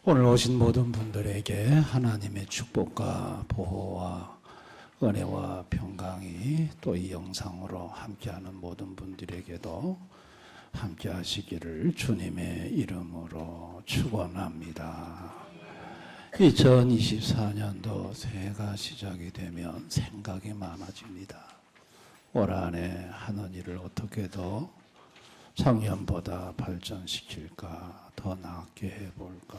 오늘 오신 모든 분들에게 하나님의 축복과 보호와 은혜와 평강이 또 이 영상으로 함께하는 모든 분들에게도 함께 하시기를 주님의 이름으로 축원합니다. 2024년도 새해가 시작이 되면 생각이 많아집니다. 올 한해 하는 일을 어떻게 더 작년보다 발전시킬까, 더 나았게 해볼까,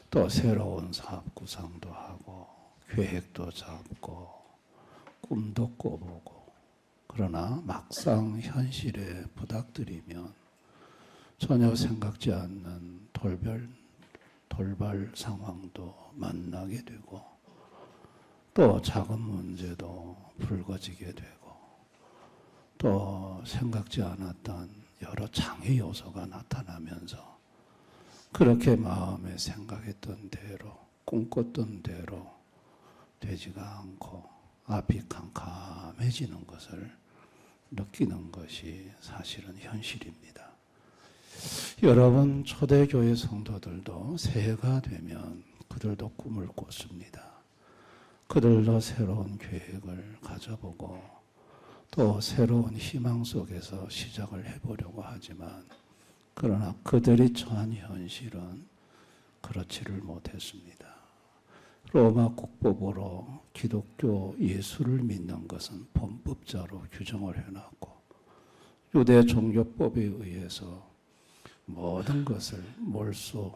또 새로운 사업 구상도 하고 계획도 잡고 꿈도 꿔보고, 그러나 막상 현실에 부닥들이면 전혀 생각지 않는 돌발 상황도 만나게 되고, 또 작은 문제도 불거지게 되고, 또 생각지 않았던 여러 장애 요소가 나타나면서 그렇게 마음에 생각했던 대로, 꿈꿨던 대로 되지가 않고 앞이 캄캄해지는 것을 느끼는 것이 사실은 현실입니다. 여러분, 초대교회 성도들도 새해가 되면 그들도 꿈을 꿨습니다. 그들도 새로운 계획을 가져보고 또 새로운 희망 속에서 시작을 해보려고 하지만, 그러나 그들이 처한 현실은 그렇지를 못했습니다. 로마 국법으로 기독교 예수를 믿는 것은 범법자로 규정을 해놨고, 유대 종교법에 의해서 모든 것을 몰수,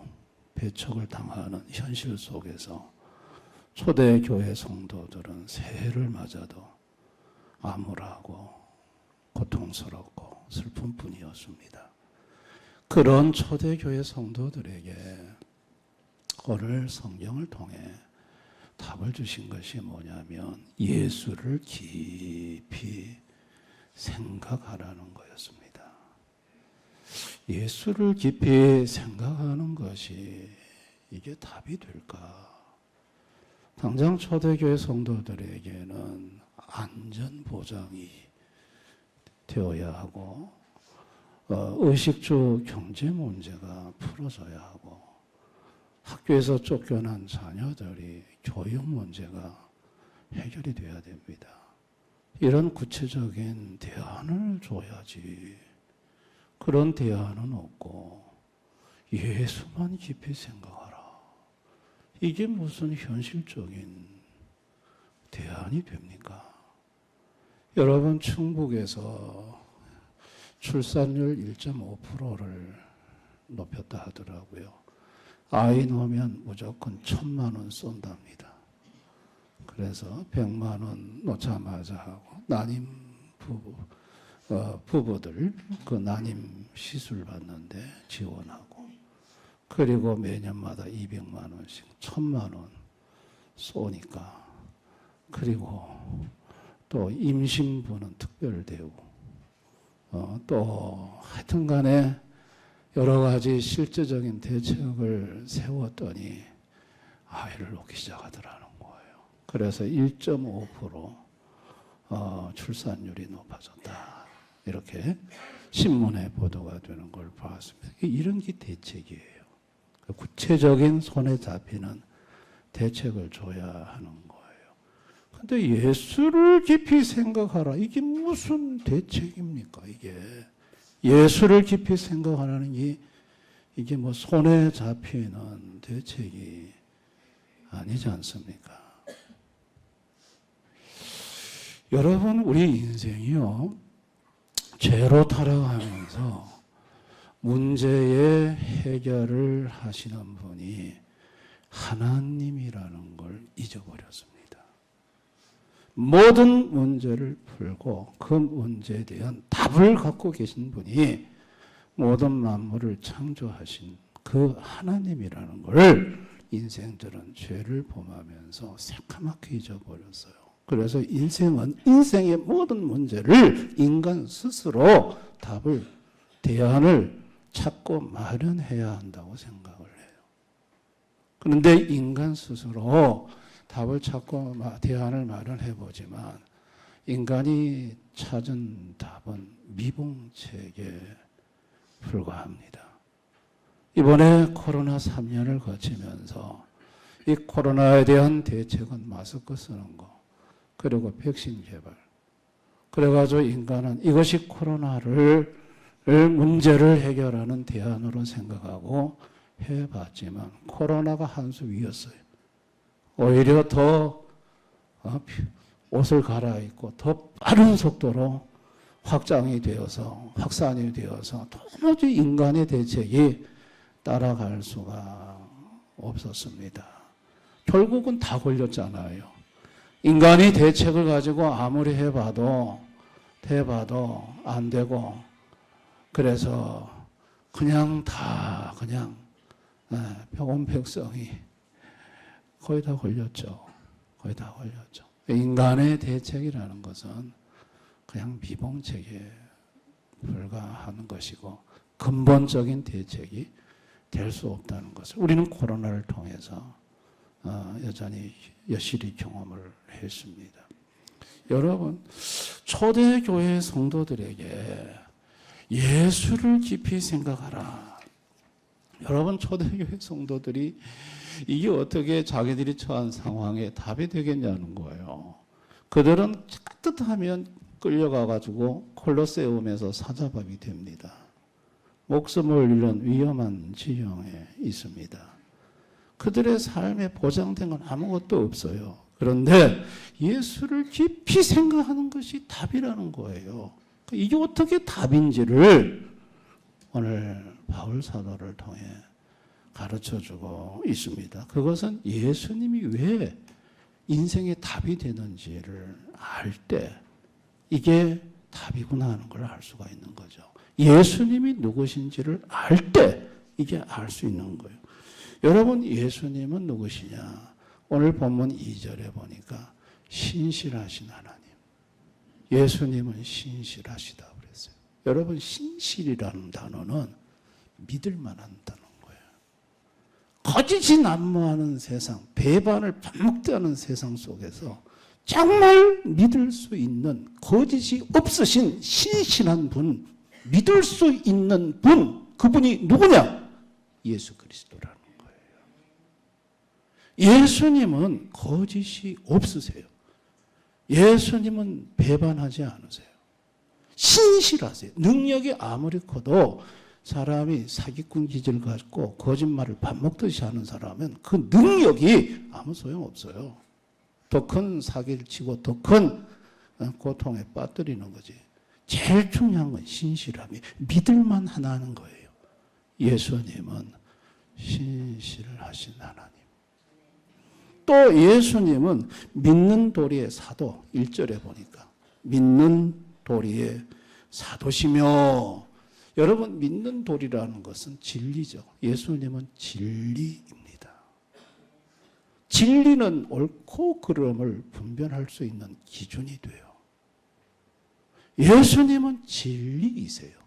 배척을 당하는 현실 속에서 초대교회 성도들은 새해를 맞아도 암울하고 고통스럽고 슬픈 뿐이었습니다. 그런 초대교회 성도들에게 오늘 성경을 통해 답을 주신 것이 뭐냐면 예수를 깊이 생각하라는 거였습니다. 예수를 깊이 생각하는 것이 이게 답이 될까? 당장 초대교회 성도들에게는 안전보장이 되어야 하고, 의식주 경제 문제가 풀어져야 하고, 학교에서 쫓겨난 자녀들이 교육 문제가 해결이 돼야 됩니다. 이런 구체적인 대안을 줘야지. 그런 대안은 없고 예수만 깊이 생각하라. 이게 무슨 현실적인 대안이 됩니까? 여러분, 충북에서 출산율 1.5%를 높였다 하더라고요. 아이 놓으면 무조건 1,000만 원 쏜답니다. 그래서 100만 원 놓자마자 하고, 난임 부부들 그 난임 시술 받는데 지원하고, 그리고 매년마다 200만 원씩 1,000만 원 쏘니까, 그리고 또 임신부는 특별 대우, 또 하여튼 간에 여러 가지 실제적인 대책을 세웠더니 아이를 놓기 시작하더라는 거예요. 그래서 1.5% 출산율이 높아졌다, 이렇게 신문에 보도가 되는 걸 봤습니다. 이런 게 대책이에요. 구체적인 손에 잡히는 대책을 줘야 하는 거예요. 그런데 예수를 깊이 생각하라, 이게 무슨 대책입니까? 이게 예수를 깊이 생각하라는 이게 뭐 손에 잡히는 대책이 아니지 않습니까? 여러분, 우리 인생이요, 죄로 타락하면서 문제의 해결을 하시는 분이 하나님이라는 걸 잊어버렸습니다. 모든 문제를 풀고 그 문제에 대한 답을 갖고 계신 분이 모든 만물을 창조하신 그 하나님이라는 걸 인생들은 죄를 범하면서 새카맣게 잊어버렸어요. 그래서 인생의 모든 문제를 인간 스스로 답을, 대안을 찾고 마련해야 한다고 생각을 해요. 그런데 인간 스스로 답을 찾고 대안을 마련해 보지만 인간이 찾은 답은 미봉책에 불과합니다. 이번에 코로나 3년을 거치면서 이 코로나에 대한 대책은 마스크 쓰는 거, 그리고 백신 개발. 그래가지고 인간은 이것이 코로나를 문제를 해결하는 대안으로 생각하고 해봤지만 코로나가 한 수 위였어요. 오히려 더 옷을 갈아입고 더 빠른 속도로 확장이 되어서 확산이 되어서 도무지 인간의 대책이 따라갈 수가 없었습니다. 결국은 다 걸렸잖아요. 인간이 대책을 가지고 아무리 해봐도 안 되고 그래서 그냥 백원백성이 거의 다 걸렸죠. 거의 다 걸렸죠. 인간의 대책이라는 것은 그냥 미봉책에 불과하는 것이고 근본적인 대책이 될 수 없다는 것을 우리는 코로나를 통해서 여실히 경험을 했습니다. 여러분, 초대교회 성도들에게 예수를 깊이 생각하라. 여러분, 초대교회 성도들이 이게 어떻게 자기들이 처한 상황에 답이 되겠냐는 거예요. 그들은 따뜻하면 끌려가가지고 콜로세움에서 사자밥이 됩니다. 목숨을 잃은 위험한 지형에 있습니다. 그들의 삶에 보장된 건 아무것도 없어요. 그런데 예수를 깊이 생각하는 것이 답이라는 거예요. 이게 어떻게 답인지를 오늘 바울 사도를 통해 가르쳐주고 있습니다. 그것은 예수님이 왜 인생의 답이 되는지를 알 때 이게 답이구나 하는 걸 알 수가 있는 거죠. 예수님이 누구신지를 알 때 이게 알 수 있는 거예요. 여러분, 예수님은 누구시냐? 오늘 본문 2절에 보니까 신실하신 하나님. 예수님은 신실하시다 그랬어요. 여러분, 신실이라는 단어는 믿을 만한 단어인 거예요. 거짓이 난무하는 세상, 배반을 반복되는 세상 속에서 정말 믿을 수 있는, 거짓이 없으신 신실한 분, 믿을 수 있는 분, 그분이 누구냐? 예수 그리스도라는 거예요. 예수님은 거짓이 없으세요. 예수님은 배반하지 않으세요. 신실하세요. 능력이 아무리 커도 사람이 사기꾼 기질을 갖고 거짓말을 밥 먹듯이 하는 사람은 그 능력이 아무 소용없어요. 더 큰 사기를 치고 더 큰 고통에 빠뜨리는 거지. 제일 중요한 건 신실함이 믿을만 하는 거예요. 예수님은 신실하신 하나님. 또 예수님은 믿는 도리의 사도, 1절에 보니까 믿는 도리의 사도시며, 여러분, 믿는 도리라는 것은 진리죠. 예수님은 진리입니다. 진리는 옳고 그름을 분별할 수 있는 기준이 돼요. 예수님은 진리이세요.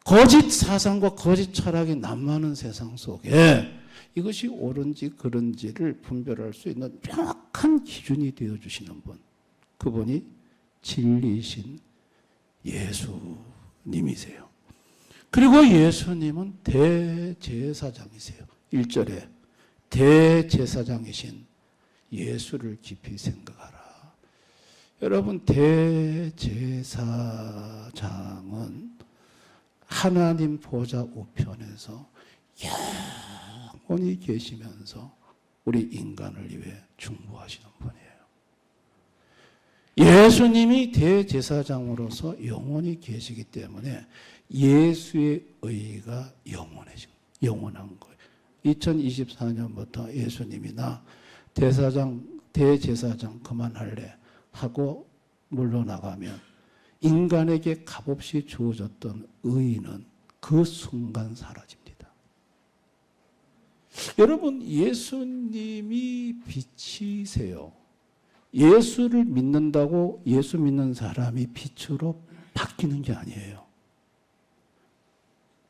거짓 사상과 거짓 철학이 난무하는 세상 속에 이것이 옳은지 그른지를 분별할 수 있는 명확한 기준이 되어주시는 분, 그분이 진리이신 예수님이세요. 그리고 예수님은 대제사장이세요. 1절에 대제사장이신 예수를 깊이 생각하라. 여러분, 대제사장은 하나님 보좌 우편에서 영원히 계시면서 우리 인간을 위해 중보하시는 분이에요. 예수님이 대제사장으로서 영원히 계시기 때문에 예수의 의가 영원한 거예요. 2024년부터 예수님이 나 대제사장 그만할래 하고 물러나가면 인간에게 값없이 주어졌던 의는 그 순간 사라집니다. 여러분, 예수님이 빛이세요. 예수를 믿는다고 예수 믿는 사람이 빛으로 바뀌는 게 아니에요.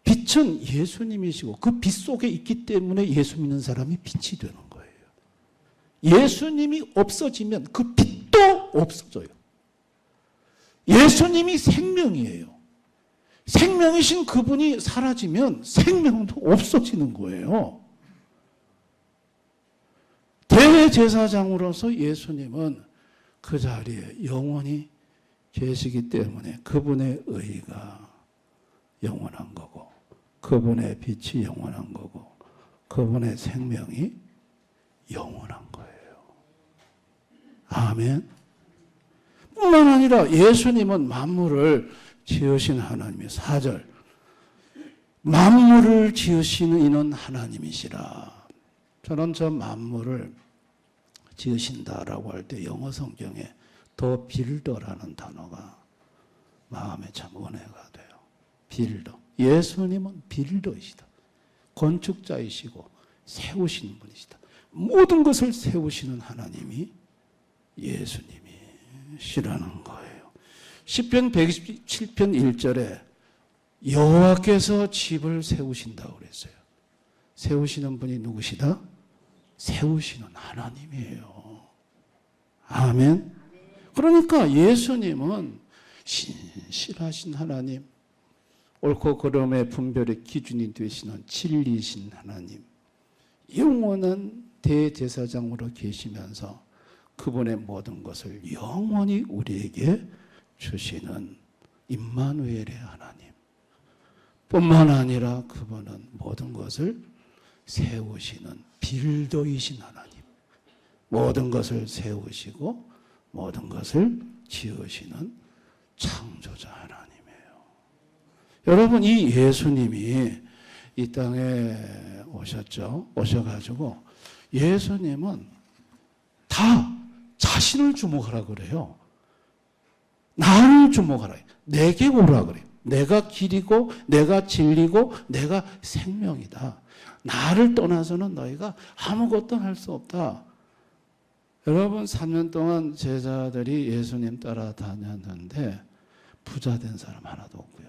빛은 예수님이시고 그 빛 속에 있기 때문에 예수 믿는 사람이 빛이 되는 거예요. 예수님이 없어지면 그 빛도 없어져요. 예수님이 생명이에요. 생명이신 그분이 사라지면 생명도 없어지는 거예요. 대제사장으로서 예수님은 그 자리에 영원히 계시기 때문에 그분의 의가 영원한 거고, 그분의 빛이 영원한 거고, 그분의 생명이 영원한 거예요. 아멘. 뿐만 아니라 예수님은 만물을 지으신 하나님이 4절 만물을 지으시는 이는 하나님이시라. 저는 저 만물을 지으신다라고 할 때 영어 성경에 더 빌더라는 단어가 마음에 참 은혜가 돼요. 빌더. 예수님은 빌더이시다. 건축자이시고 세우시는 분이시다. 모든 것을 세우시는 하나님이 예수님이시라는 거예요. 시편 127편 1절에 여호와께서 집을 세우신다고 그랬어요. 세우시는 분이 누구시다? 세우시는 하나님이에요. 아멘. 그러니까 예수님은 신실하신 하나님, 옳고 그름의 분별의 기준이 되시는 진리이신 하나님, 영원한 대제사장으로 계시면서 그분의 모든 것을 영원히 우리에게 주시는 임마누엘의 하나님, 뿐만 아니라 그분은 모든 것을 세우시는 빌더이신 하나님, 모든 것을 세우시고 모든 것을 지으시는 창조자 하나님이에요. 여러분, 이 예수님이 이 땅에 오셨죠. 오셔가지고 예수님은 다 자신을 주목하라 그래요. 나를 주목하라. 내게 오라 그래요. 내가 길이고 내가 진리고 내가 생명이다. 나를 떠나서는 너희가 아무것도 할 수 없다. 여러분, 3년 동안 제자들이 예수님 따라다녔는데 부자 된 사람 하나도 없고요.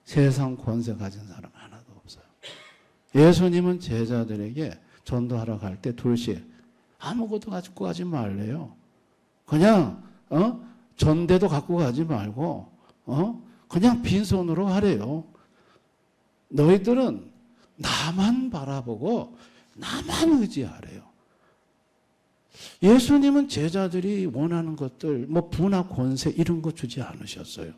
세상 권세 가진 사람 하나도 없어요. 예수님은 제자들에게 전도하러 갈 때 둘씩 아무것도 가지고 가지 말래요. 그냥 전대도 갖고 가지 말고 그냥 빈손으로 하래요. 너희들은 나만 바라보고 나만 의지하래요. 예수님은 제자들이 원하는 것들, 뭐 부나 권세 이런 거 주지 않으셨어요.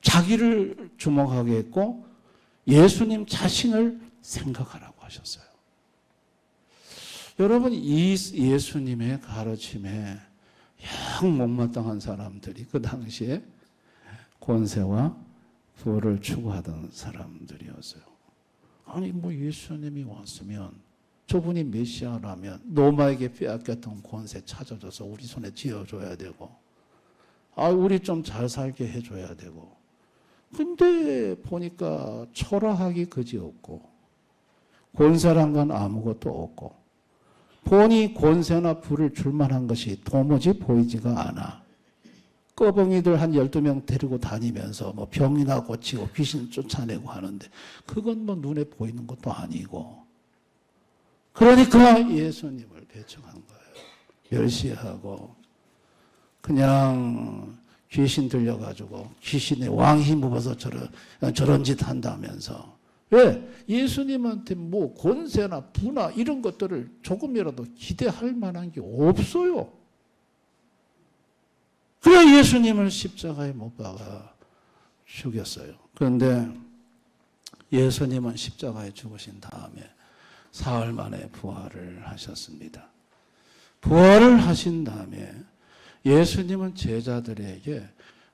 자기를 주목하게 했고 예수님 자신을 생각하라고 하셨어요. 여러분, 이 예수님의 가르침에 영 못마땅한 사람들이 그 당시에 권세와 부를 추구하던 사람들이었어요. 아니, 뭐 예수님이 왔으면 저분이 메시아라면 로마에게 빼앗겼던 권세 찾아줘서 우리 손에 쥐어줘야 되고, 우리 좀 잘 살게 해줘야 되고. 근데 보니까 초라하기 그지없고 권세란 건 아무것도 없고 보니 권세나 부를 줄 만한 것이 도무지 보이지가 않아. 꺼벙이들 한 12명 데리고 다니면서 뭐 병이나 고치고 귀신 쫓아내고 하는데 그건 뭐 눈에 보이는 것도 아니고. 그러니까 예수님을 배척한 거예요. 멸시하고 그냥 귀신 들려가지고 귀신의 왕 힘입어서 저런 짓 한다면서. 왜? 예수님한테 뭐 권세나 부나 이런 것들을 조금이라도 기대할 만한 게 없어요. 그래 예수님을 십자가에 못 박아 죽였어요. 그런데 예수님은 십자가에 죽으신 다음에 사흘 만에 부활을 하셨습니다. 부활을 하신 다음에 예수님은 제자들에게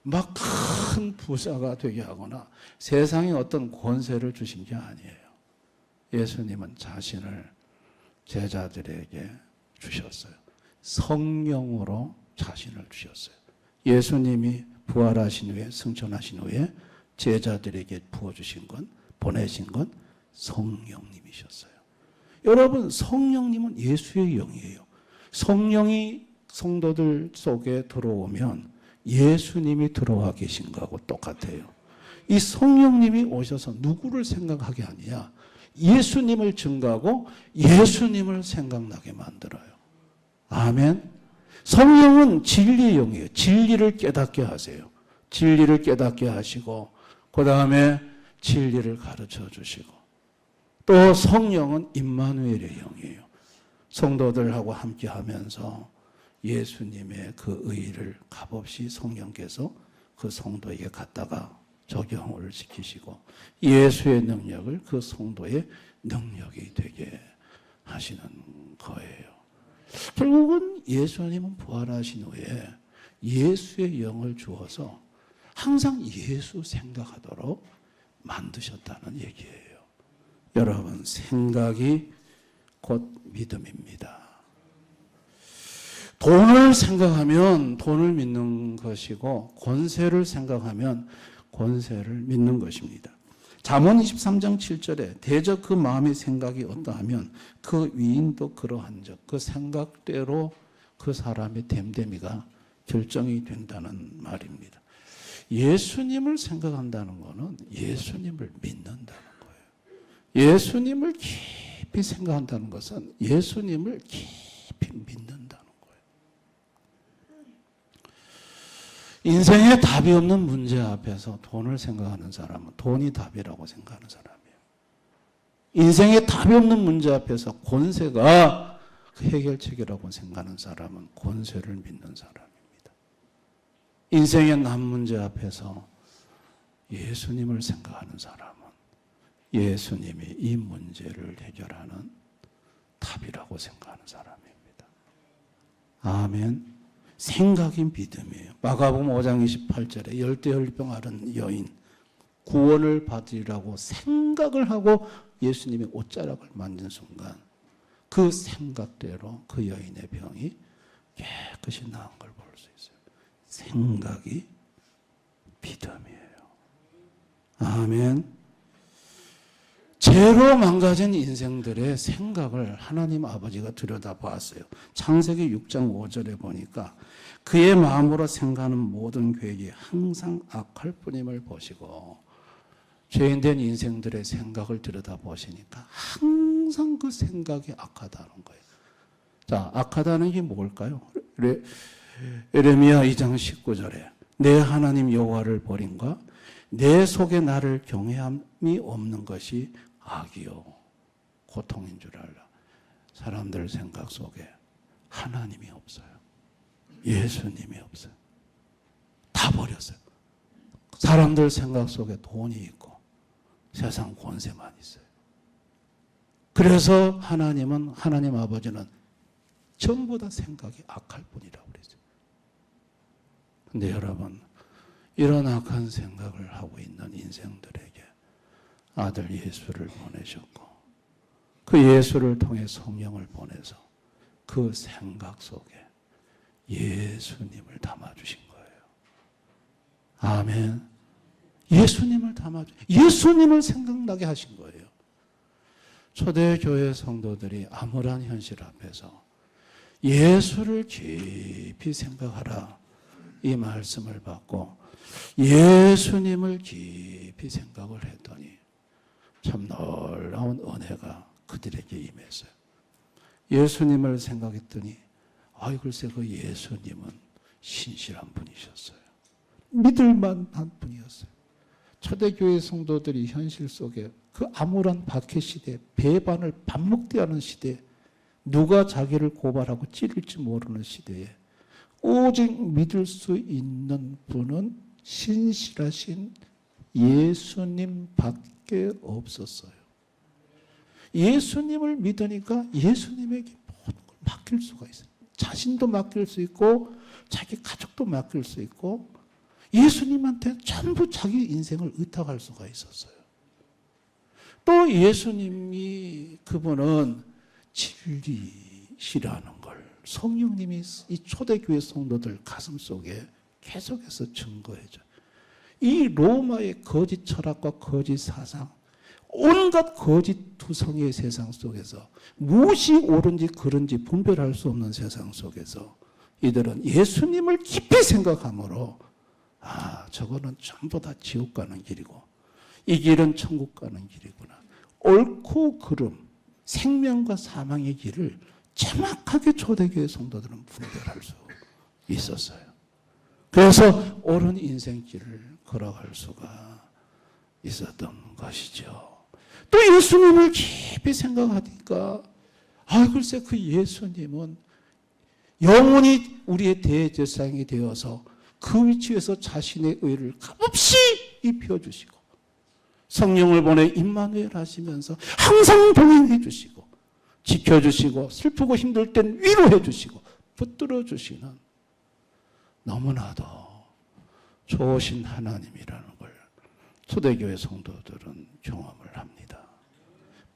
막 큰 부자가 되게 하거나 세상에 어떤 권세를 주신 게 아니에요. 예수님은 자신을 제자들에게 주셨어요. 성령으로 자신을 주셨어요. 예수님이 부활하신 후에, 승천하신 후에 제자들에게 부어주신 건, 보내신 건 성령님이셨어요. 여러분, 성령님은 예수의 영이에요. 성령이 성도들 속에 들어오면 예수님이 들어와 계신 거하고 똑같아요. 이 성령님이 오셔서 누구를 생각하게 아니야? 예수님을 증거하고 예수님을 생각나게 만들어요. 아멘. 성령은 진리의 영이에요. 진리를 깨닫게 하세요. 진리를 깨닫게 하시고 그 다음에 진리를 가르쳐 주시고 또 성령은 임마누엘의 영이에요. 성도들하고 함께 하면서 예수님의 그 의를 값없이 성령께서 그 성도에게 갖다가 적용을 시키시고 예수의 능력을 그 성도의 능력이 되게 하시는 거예요. 결국은 예수님은 부활하신 후에 예수의 영을 주어서 항상 예수 생각하도록 만드셨다는 얘기예요. 여러분, 생각이 곧 믿음입니다. 돈을 생각하면 돈을 믿는 것이고 권세를 생각하면 권세를 믿는 것입니다. 잠언 23장 7절에 대저 그 마음의 생각이 어떠하면 그 위인도 그러한 적, 그 생각대로 그 사람의 됨됨이가 결정이 된다는 말입니다. 예수님을 생각한다는 것은 예수님을 믿는다는 거예요. 예수님을 깊이 생각한다는 것은 예수님을 깊이 믿는다는 거예요. 인생에 답이 없는 문제 앞에서 돈을 생각하는 사람은 돈이 답이라고 생각하는 사람이에요. 인생에 답이 없는 문제 앞에서 권세가 해결책이라고 생각하는 사람은 권세를 믿는 사람입니다. 인생의 남 문제 앞에서 예수님을 생각하는 사람은 예수님이 이 문제를 해결하는 답이라고 생각하는 사람입니다. 아멘. 생각이 믿음이에요. 마가복음 5장 28절에 열대열병 앓은 여인 구원을 받으리라고 생각을 하고 예수님이 옷자락을 만진 순간 그 생각대로 그 여인의 병이 깨끗이 나은 걸 볼 수 있어요. 생각이 믿음이에요. 아멘. 죄로 망가진 인생들의 생각을 하나님 아버지가 들여다보았어요. 창세기 6장 5절에 보니까 그의 마음으로 생각하는 모든 계획이 항상 악할 뿐임을 보시고 죄인된 인생들의 생각을 들여다보시니까 항상 그 생각이 악하다는 거예요. 자, 악하다는 게 뭘까요? 에레미야 2장 19절에 내 하나님 여호와를 버림과 내 속에 나를 경외함이 없는 것이 악이요 고통인 줄 알라. 사람들 생각 속에 하나님이 없어요. 예수님이 없어요. 다 버렸어요. 사람들 생각 속에 돈이 있고 세상 권세만 있어요. 그래서 하나님 아버지는 전부 다 생각이 악할 뿐이라고 그랬어요. 근데 여러분, 이런 악한 생각을 하고 있는 인생들에게 아들 예수를 보내셨고 그 예수를 통해 성령을 보내서 그 생각 속에 예수님을 담아주신 거예요. 아멘. 예수님을 예수님을 생각나게 하신 거예요. 초대교회 성도들이 암울한 현실 앞에서 예수를 깊이 생각하라 이 말씀을 받고 예수님을 깊이 생각을 했더니 참 놀라운 은혜가 그들에게 임했어요. 예수님을 생각했더니 글쎄 그 예수님은 신실한 분이셨어요. 믿을만한 분이었어요. 초대교회 성도들이 현실 속에 그 암울한 박해 시대, 배반을 반목대하는 시대, 누가 자기를 고발하고 찌를지 모르는 시대에 오직 믿을 수 있는 분은 신실하신 예수님밖에 없었어요. 예수님을 믿으니까 예수님에게 모든 걸 맡길 수가 있어요. 자신도 맡길 수 있고 자기 가족도 맡길 수 있고 예수님한테 전부 자기 인생을 의탁할 수가 있었어요. 또 예수님이 그분은 진리시라는 걸 성령님이 이 초대교회 성도들 가슴 속에 계속해서 증거해줘요. 이 로마의 거짓 철학과 거짓 사상, 온갖 거짓 투성이의 세상 속에서 무엇이 옳은지 그른지 분별할 수 없는 세상 속에서 이들은 예수님을 깊이 생각함으로 저거는 전부 다 지옥 가는 길이고 이 길은 천국 가는 길이구나. 옳고 그름, 생명과 사망의 길을 정확하게 초대교회 성도들은 분별할 수 있었어요. 그래서 옳은 인생길을 걸어갈 수가 있었던 것이죠. 또 예수님을 깊이 생각하니까 글쎄 그 예수님은 영원히 우리의 대제사장이 되어서 그 위치에서 자신의 의를 값없이 입혀주시고 성령을 보내 임마누엘 하시면서 항상 동행해 주시고 지켜주시고 슬프고 힘들 땐 위로해 주시고 붙들어 주시는 너무나도 좋으신 하나님이라는 걸 초대교회 성도들은 경험을 합니다.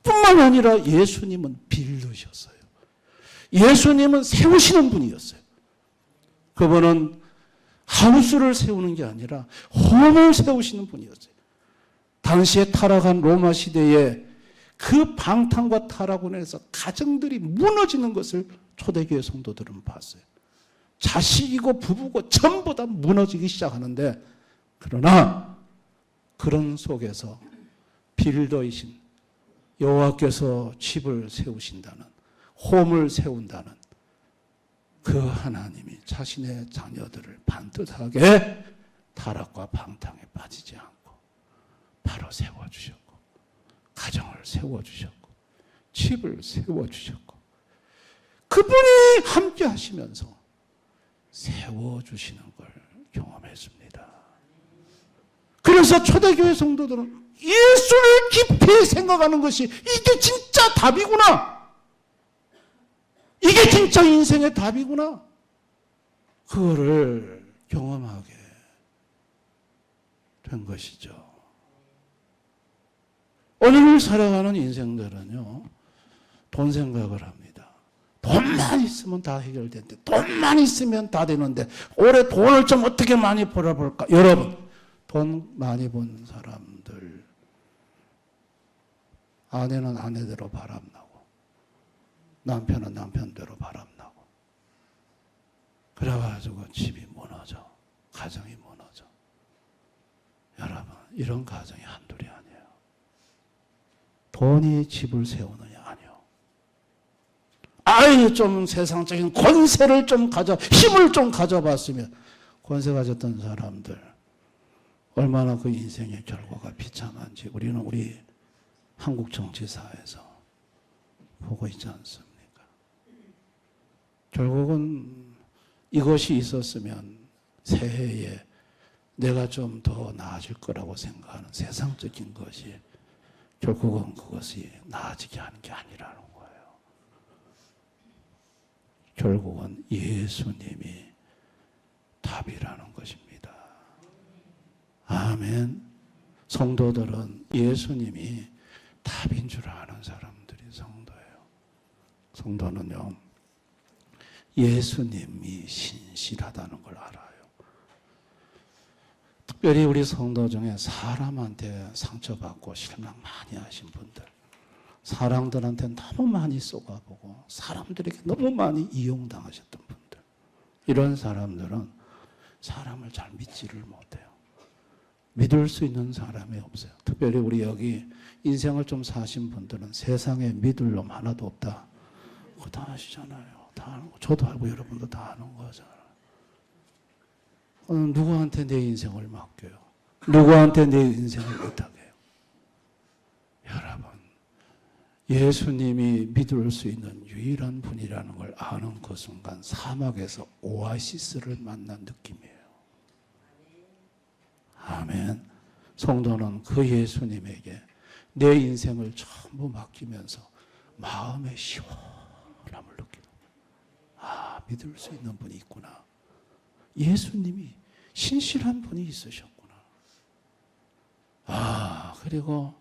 뿐만 아니라 예수님은 빌드셨어요. 예수님은 세우시는 분이었어요. 그분은 하우스를 세우는 게 아니라 홈을 세우시는 분이었어요. 당시에 타락한 로마 시대에 그 방탕과 타락으로 인해서 가정들이 무너지는 것을 초대교회 성도들은 봤어요. 자식이고 부부고 전부 다 무너지기 시작하는데, 그러나 그런 속에서 빌더이신 여호와께서 집을 세우신다는, 홈을 세운다는 그 하나님이 자신의 자녀들을 반듯하게 타락과 방탕에 빠지지 않고 바로 세워주셨고, 가정을 세워주셨고, 집을 세워주셨고, 그분이 함께 하시면서 세워주시는 걸 경험했습니다. 그래서 초대교회 성도들은 예수를 깊이 생각하는 것이 이게 진짜 답이구나, 이게 진짜 인생의 답이구나, 그거를 경험하게 된 것이죠. 오늘을 살아가는 인생들은요, 돈 생각을 합니다. 돈만 있으면 다 해결되는데, 돈만 있으면 다 되는데, 올해 돈을 좀 어떻게 많이 벌어볼까? 여러분, 돈 많이 번 사람들, 아내는 아내대로 바람나고, 남편은 남편대로 바람나고, 그래가지고 집이 무너져, 가정이 무너져. 여러분, 이런 가정이 한둘이 아니에요. 돈이 집을 세우느냐? 아니요. 좀 세상적인 권세를 좀 힘을 좀 가져봤으면. 권세 가졌던 사람들 얼마나 그 인생의 결과가 비참한지 우리는 우리 한국 정치사에서 보고 있지 않습니까? 결국은 이것이 있었으면 새해에 내가 좀 더 나아질 거라고 생각하는 세상적인 것이 결국은 그것이 나아지게 하는 게 아니라는 거예요. 결국은 예수님이 답이라는 것입니다. 아멘. 성도들은 예수님이 답인 줄 아는 사람들이 성도예요. 성도는요, 예수님이 신실하다는 걸 알아요. 특별히 우리 성도 중에 사람한테 상처받고 실망 많이 하신 분들, 사람들한테 너무 많이 쏘가보고 사람들에게 너무 많이 이용당하셨던 분들, 이런 사람들은 사람을 잘 믿지를 못해요. 믿을 수 있는 사람이 없어요. 특별히 우리 여기 인생을 좀 사신 분들은 세상에 믿을 놈 하나도 없다, 그거 다 아시잖아요. 다 아는 거. 저도 알고 여러분도 다 아는 거잖아요. 누구한테 내 인생을 맡겨요? 누구한테 내 인생을 부탁해요? 여러분, 예수님이 믿을 수 있는 유일한 분이라는 걸 아는 그 순간 사막에서 오아시스를 만난 느낌이에요. 아멘. 성도는 그 예수님에게 내 인생을 전부 맡기면서 마음의 시원함을 느끼는 거예요. 믿을 수 있는 분이 있구나. 예수님이 신실한 분이 있으셨구나. 그리고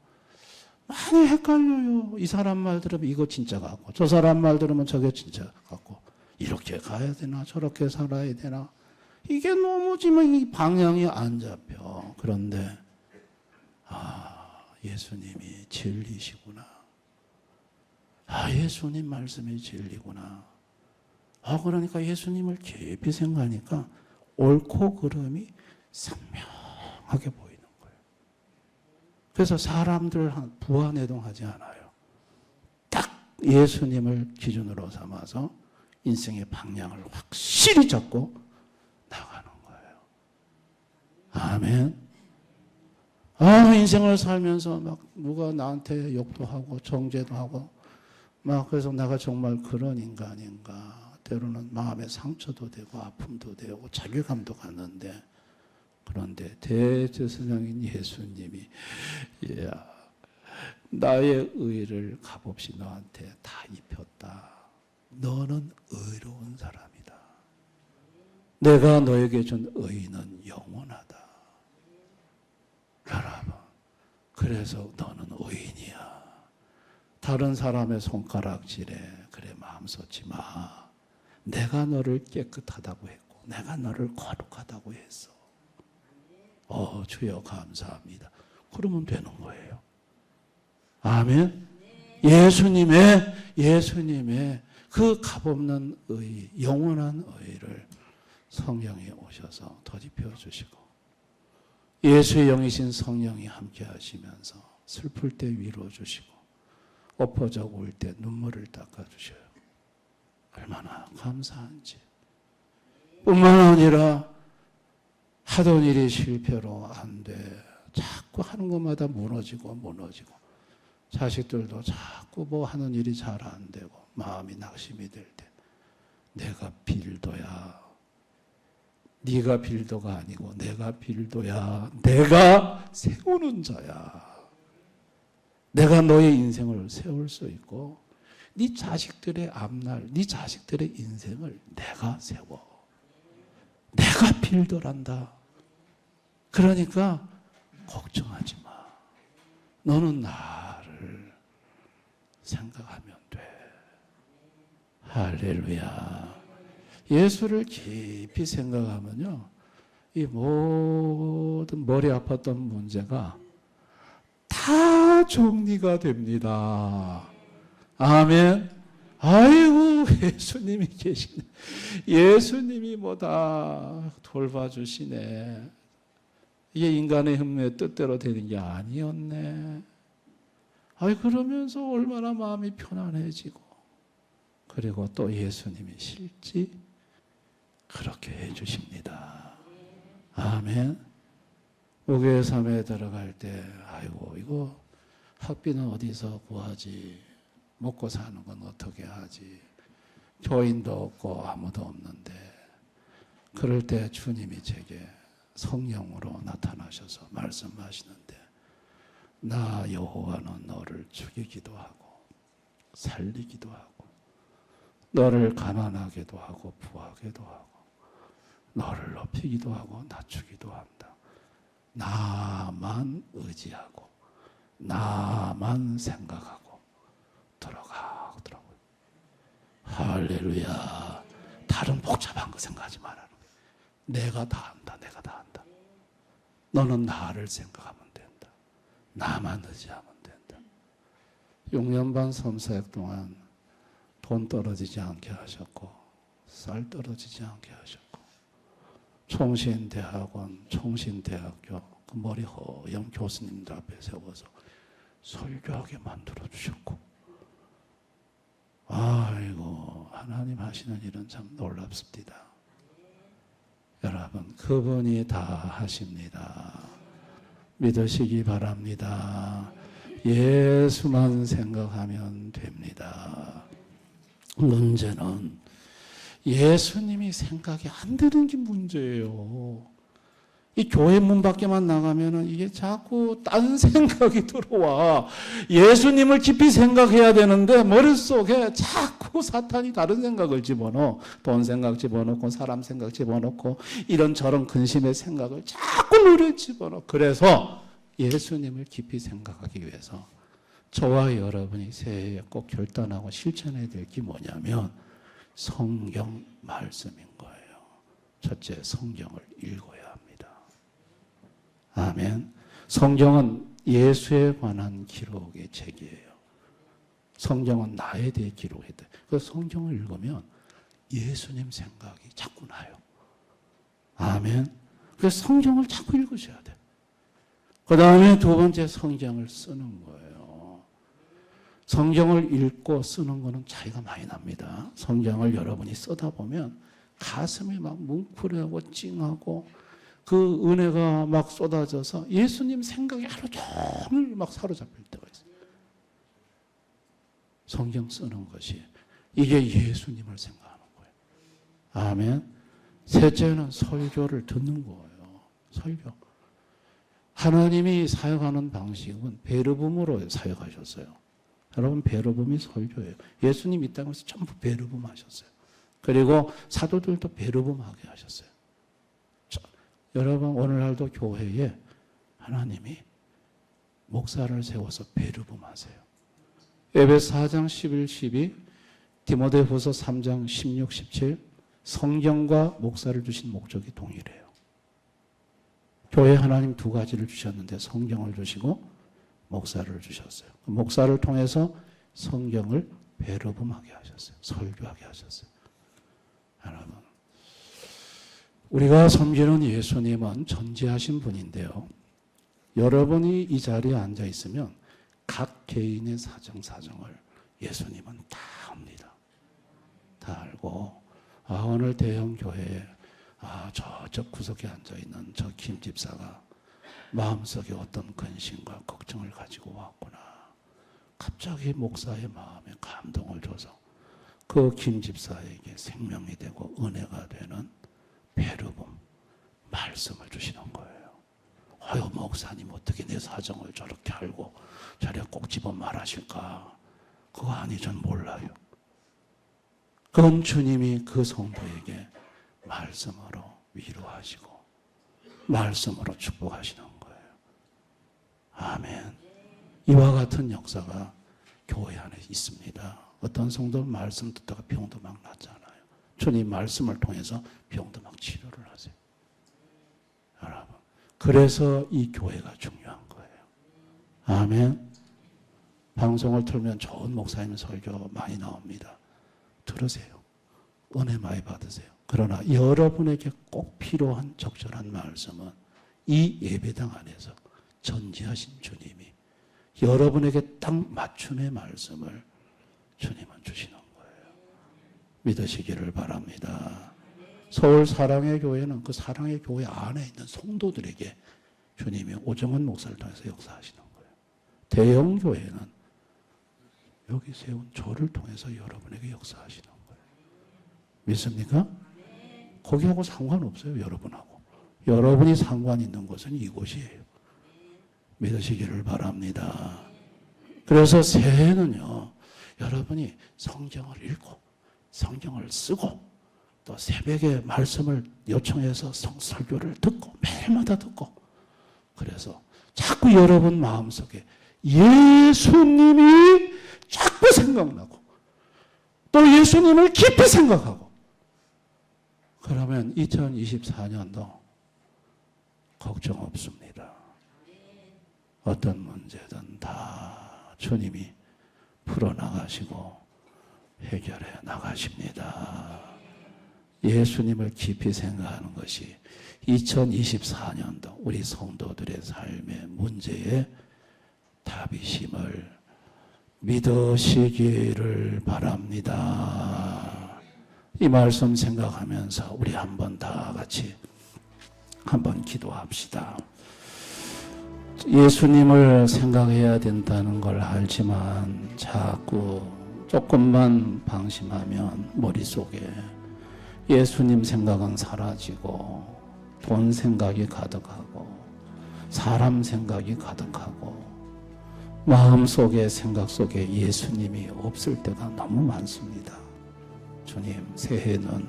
많이 헷갈려요. 이 사람 말 들으면 이거 진짜 같고, 저 사람 말 들으면 저게 진짜 같고, 이렇게 가야 되나 저렇게 살아야 되나, 이게 너무 지금 이 방향이 안 잡혀. 그런데 예수님이 진리시구나. 예수님 말씀이 진리구나. 그러니까 예수님을 깊이 생각하니까 옳고 그름이 선명하게 보이는 거예요. 그래서 사람들 부하내동하지 않아요. 딱 예수님을 기준으로 삼아서 인생의 방향을 확실히 잡고 나가는 거예요. 아멘. 인생을 살면서 막 누가 나한테 욕도 하고 정죄도 하고 막 그래서 내가 정말 그런 인간인가. 때로는 마음에 상처도 되고 아픔도 되고 자괴감도 갖는데 그런데 대제사장인 예수님이 나의 의를 값없이 너한테 다 입혔다. 너는 의로운 사람이다. 내가 너에게 준 의는 영원하다. 여러분, 그래서 너는 의인이야. 다른 사람의 손가락질에 그래 마음 쏟지 마. 내가 너를 깨끗하다고 했고 내가 너를 거룩하다고 했어. 주여 감사합니다. 그러면 되는 거예요. 아멘. 예수님의 그 값없는 의, 영원한 의를 성령이 오셔서 더집혀 주시고 예수의 영이신 성령이 함께 하시면서 슬플 때 위로 주시고 엎어져 올 때 눈물을 닦아 주셔요. 얼마나 감사한지. 뿐만 아니라 하던 일이 실패로 안 돼. 자꾸 하는 것마다 무너지고 자식들도 자꾸 뭐 하는 일이 잘 안 되고 마음이 낙심이 될 때 내가 빌도야. 네가 빌도가 아니고 내가 빌도야. 내가 세우는 자야. 내가 너의 인생을 세울 수 있고 네 자식들의 앞날, 네 자식들의 인생을 내가 세워. 내가 빌더란다. 그러니까 걱정하지 마. 너는 나를 생각하면 돼. 할렐루야. 예수를 깊이 생각하면요, 이 모든 머리 아팠던 문제가 다 정리가 됩니다. 아멘. 아이고, 예수님이 계시네. 예수님이 뭐다 돌봐주시네. 이게 인간의 흠의 뜻대로 되는 게 아니었네. 그러면서 얼마나 마음이 편안해지고, 그리고 또 예수님이 실지 그렇게 해주십니다. 아멘. 목요일 삶에 들어갈 때, 아이고, 이거 학비는 어디서 구하지? 먹고 사는 건 어떻게 하지? 교인도 없고 아무도 없는데, 그럴 때 주님이 제게 성령으로 나타나셔서 말씀하시는데, 나 여호와는 너를 죽이기도 하고 살리기도 하고 너를 가난하게도 하고 부하게도 하고 너를 높이기도 하고 낮추기도 한다. 나만 의지하고 나만 생각하고 들어가더라고요. 할렐루야. 다른 복잡한 거 생각하지 말라는 거예요. 내가 다 한다. 내가 다 한다. 너는 나를 생각하면 된다. 나만 의지하면 된다. 6년 반 섬사역 동안 돈 떨어지지 않게 하셨고 쌀 떨어지지 않게 하셨고 총신대학원, 총신대학교 그 머리 허연 교수님들 앞에 세워서 설교하게 만들어 주셨고, 아이고, 하나님 하시는 일은 참 놀랍습니다. 여러분, 그분이 다 하십니다. 믿으시기 바랍니다. 예수만 생각하면 됩니다. 문제는 예수님이 생각이 안 되는 게 문제예요. 이 교회 문 밖에만 나가면은 이게 자꾸 딴 생각이 들어와. 예수님을 깊이 생각해야 되는데 머릿속에 자꾸 사탄이 다른 생각을 집어넣어. 돈 생각 집어넣고 사람 생각 집어넣고 이런저런 근심의 생각을 자꾸 노래 집어넣어. 그래서 예수님을 깊이 생각하기 위해서 저와 여러분이 새해에 꼭 결단하고 실천해야 될 게 뭐냐면 성경 말씀인 거예요. 첫째, 성경을 읽어야 합니다. 아멘. 성경은 예수에 관한 기록의 책이에요. 성경은 나에 대해 기록했다. 그래서 성경을 읽으면 예수님 생각이 자꾸 나요. 아멘. 그래서 성경을 자꾸 읽으셔야 돼요. 그 다음에 두 번째 성경을 쓰는 거예요. 성경을 읽고 쓰는 거는 차이가 많이 납니다. 성경을 여러분이 쓰다 보면 가슴이 막 뭉클하고 찡하고 그 은혜가 막 쏟아져서 예수님 생각이 하루 종일 막 사로잡힐 때가 있어요. 성경 쓰는 것이 이게 예수님을 생각하는 거예요. 아멘. 셋째는 설교를 듣는 거예요. 설교. 하나님이 사역하는 방식은 베르붐으로 사역하셨어요. 여러분, 베르붐이 설교예요. 예수님 이 땅에서 전부 베르붐 하셨어요. 그리고 사도들도 베르붐하게 하셨어요. 여러분, 오늘날도 교회에 하나님이 목사를 세워서 베르붐 하세요. 에베소 4장 11, 12, 디모데후서 3장 16, 17, 성경과 목사를 주신 목적이 동일해요. 교회 하나님 두 가지를 주셨는데 성경을 주시고 목사를 주셨어요. 목사를 통해서 성경을 베르붐하게 하셨어요. 설교하게 하셨어요. 여러분, 우리가 섬기는 예수님은 전지하신 분인데요. 여러분이 이 자리에 앉아 있으면 각 개인의 사정을 예수님은 다 압니다. 다 알고, 오늘 대형 교회에 저쪽 구석에 앉아있는 저 김 집사가 마음속에 어떤 근심과 걱정을 가지고 왔구나. 갑자기 목사의 마음에 감동을 줘서 그 김 집사에게 생명이 되고 은혜가 되는 베르붐 말씀을 주시는 거예요. 목사님 어떻게 내 사정을 저렇게 알고 저래 꼭 집어 말하실까? 그거 아니, 전 몰라요. 그건 주님이 그 성도에게 말씀으로 위로하시고 말씀으로 축복하시는 거예요. 아멘. 이와 같은 역사가 교회 안에 있습니다. 어떤 성도는 말씀 듣다가 병도 막 났잖아요. 주님 말씀을 통해서 병도 막 치료를 하세요. 여러분, 그래서 이 교회가 중요한 거예요. 아멘. 방송을 틀면 좋은 목사님 설교 많이 나옵니다. 들으세요. 은혜 많이 받으세요. 그러나 여러분에게 꼭 필요한 적절한 말씀은 이 예배당 안에서 전지하신 주님이 여러분에게 딱 맞춤의 말씀을 주님은 주시는 거예요. 믿으시기를 바랍니다. 서울 사랑의 교회는 그 사랑의 교회 안에 있는 성도들에게 주님이 오정원 목사를 통해서 역사하시는 거예요. 대형 교회는 여기 세운 저를 통해서 여러분에게 역사하시는 거예요. 믿습니까? 거기하고 상관없어요. 여러분하고. 여러분이 상관 있는 것은 이곳이에요. 믿으시기를 바랍니다. 그래서 새해는요, 여러분이 성경을 읽고 성경을 쓰고 또 새벽에 말씀을 요청해서 설교를 듣고 매일마다 듣고, 그래서 자꾸 여러분 마음속에 예수님이 자꾸 생각나고 또 예수님을 깊이 생각하고, 그러면 2024년도 걱정 없습니다. 어떤 문제든 다 주님이 풀어나가시고 해결해 나가십니다. 예수님을 깊이 생각하는 것이 2024년도 우리 성도들의 삶의 문제에 답이심을 믿으시기를 바랍니다. 이 말씀 생각하면서 우리 한번 다 같이 한번 기도합시다. 예수님을 생각해야 된다는 걸 알지만 자꾸 조금만 방심하면 머릿속에 예수님 생각은 사라지고 돈 생각이 가득하고 사람 생각이 가득하고 마음속에 생각 속에 예수님이 없을 때가 너무 많습니다. 주님, 새해는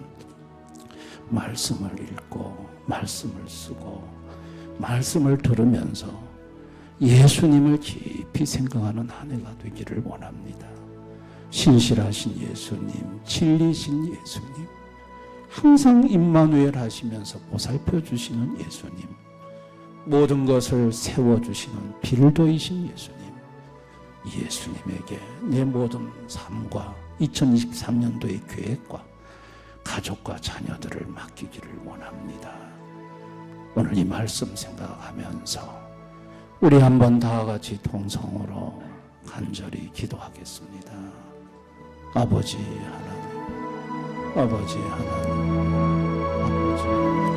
말씀을 읽고 말씀을 쓰고 말씀을 들으면서 예수님을 깊이 생각하는 한 해가 되기를 원합니다. 신실하신 예수님, 진리신 예수님, 항상 임마누엘 하시면서 보살펴 주시는 예수님, 모든 것을 세워주시는 빌더이신 예수님, 예수님에게 내 모든 삶과 2023년도의 계획과 가족과 자녀들을 맡기기를 원합니다. 오늘 이 말씀 생각하면서 우리 한번 다 같이 통성으로 간절히 기도하겠습니다. 아버지 하나님, 아버지 하나님, 아버지 하나님.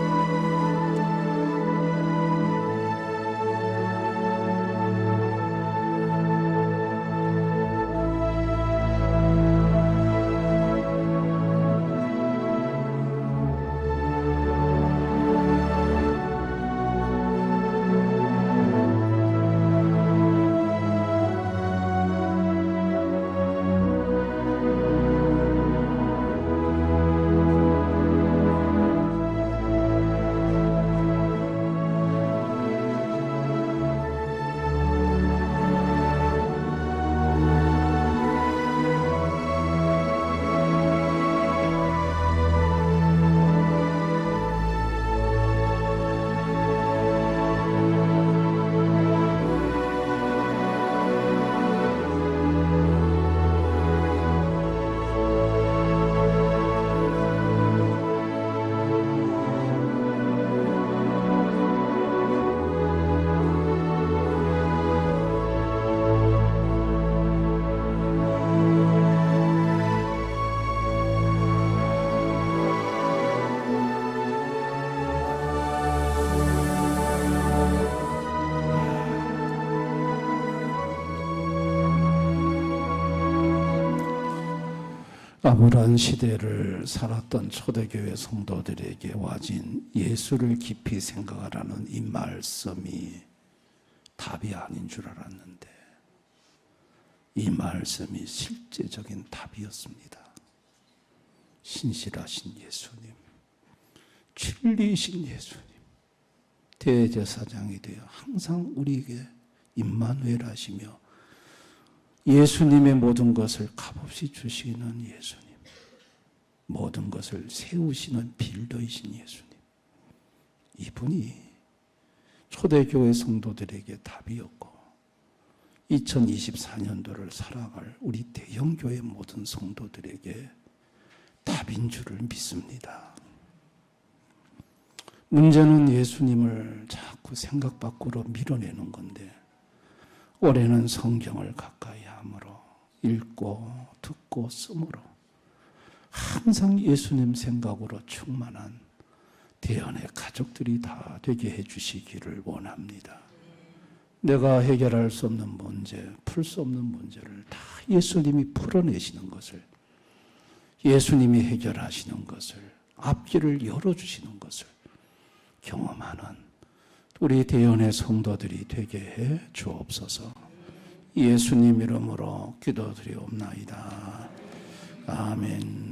암울한 시대를 살았던 초대교회 성도들에게 와진 예수를 깊이 생각하라는 이 말씀이 답이 아닌 줄 알았는데 이 말씀이 실제적인 답이었습니다. 신실하신 예수님, 진리이신 예수님, 대제사장이 되어 항상 우리에게 임마누엘 하시며 예수님의 모든 것을 값없이 주시는 예수님, 모든 것을 세우시는 빌더이신 예수님, 이분이 초대교회 성도들에게 답이었고 2024년도를 살아갈 우리 대형교회 모든 성도들에게 답인 줄을 믿습니다. 문제는 예수님을 자꾸 생각 밖으로 밀어내는 건데 올해는 성경을 가까이 함으로 읽고 듣고 쓰므로 항상 예수님 생각으로 충만한 대연의 가족들이 다 되게 해주시기를 원합니다. 내가 해결할 수 없는 문제, 풀 수 없는 문제를 다 예수님이 풀어내시는 것을, 예수님이 해결하시는 것을, 앞길을 열어주시는 것을 경험하는 우리 대연의 성도들이 되게 해 주옵소서. 예수님 이름으로 기도드리옵나이다. 아멘.